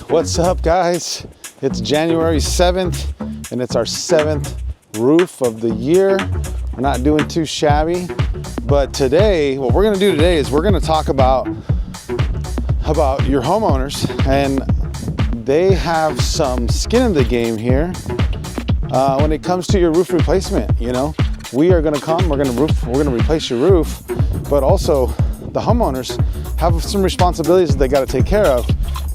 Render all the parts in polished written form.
What's up, guys? It's January 7th and it's our 7th roof of the year. We're not doing too shabby, but today, what we're gonna do today is we're gonna talk about your homeowners, and they have some skin in the game here when it comes to your roof replacement. You know, we are gonna come, we're gonna replace your roof, but also the homeowners have some responsibilities that they gotta take care of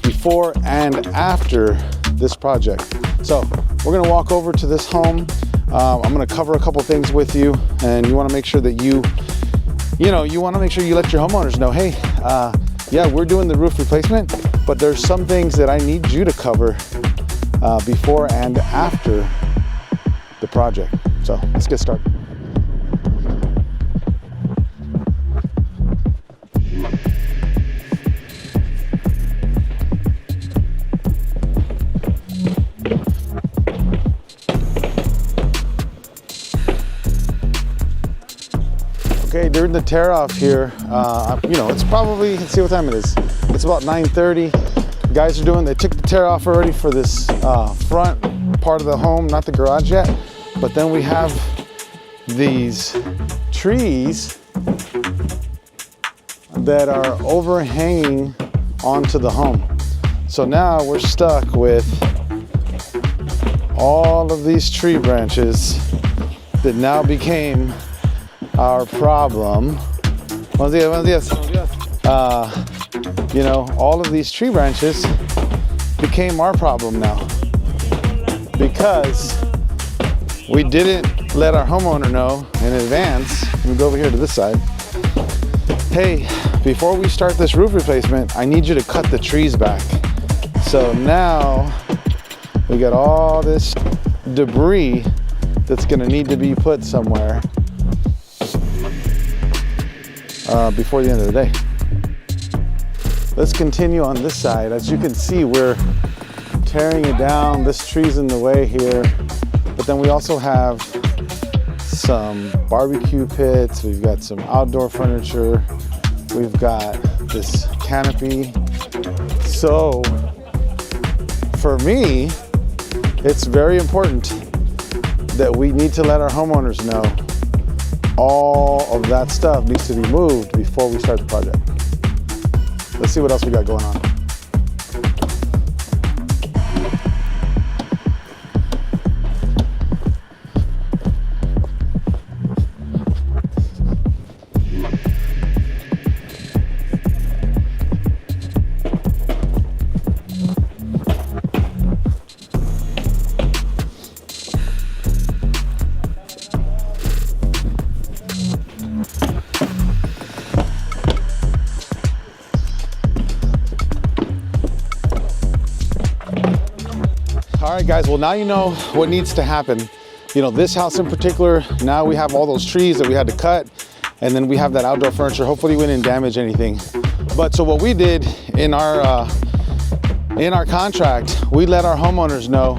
before and after this project. So we're gonna walk over to this home. I'm gonna cover a couple things with you, and you wanna make sure that you wanna make sure you let your homeowners know, hey, yeah, we're doing the roof replacement, but there's some things that I need you to cover before and after the project. So let's get started. Okay, during the tear off here, it's probably, let's see what time it is. It's about 9:30. The guys they took the tear off already for this front part of the home, not the garage yet. But then we have these trees that are overhanging onto the home. So now we're stuck with all of these tree branches that now became our problem. Buenos dias, buenos dias. All of these tree branches became our problem now because we didn't let our homeowner know in advance. Let me go over here to this side. Hey, before we start this roof replacement, I need you to cut the trees back. So now we got all this debris that's gonna need to be put somewhere before the end of the day. Let's continue on this side. As you can see, we're tearing it down. This tree's in the way here, but then we also have some barbecue pits. We've got some outdoor furniture. We've got this canopy. So for me, it's very important that we need to let our homeowners know all of that stuff needs to be moved before we start the project. Let's see what else we got going on. All right, guys, well, now you know what needs to happen. This house in particular, now we have all those trees that we had to cut, and then we have that outdoor furniture. Hopefully we didn't damage anything. But so what we did in our contract, we let our homeowners know,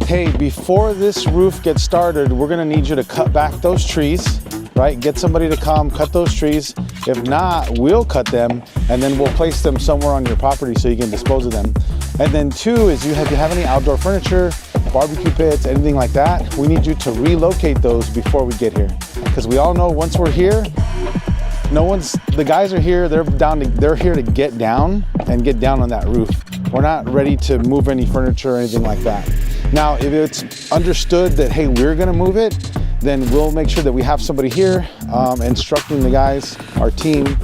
hey, before this roof gets started, we're gonna need you to cut back those trees, right? Get somebody to come cut those trees. If not, we'll cut them, and then we'll place them somewhere on your property so you can dispose of them. And then two is, you have any outdoor furniture, barbecue pits, anything like that, we need you to relocate those before we get here. Because we all know once we're here, the guys are here, they're here to get down on that roof. We're not ready to move any furniture or anything like that. Now, if it's understood that, hey, we're gonna move it, then we'll make sure that we have somebody here instructing the guys, our team,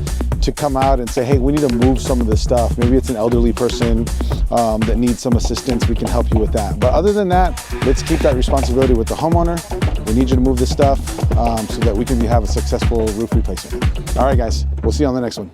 to come out and say, hey, we need to move some of this stuff. Maybe it's an elderly person that needs some assistance. We can help you with that. But other than that, let's keep that responsibility with the homeowner. We need you to move this stuff so that we can have a successful roof replacement. All right, guys, we'll see you on the next one.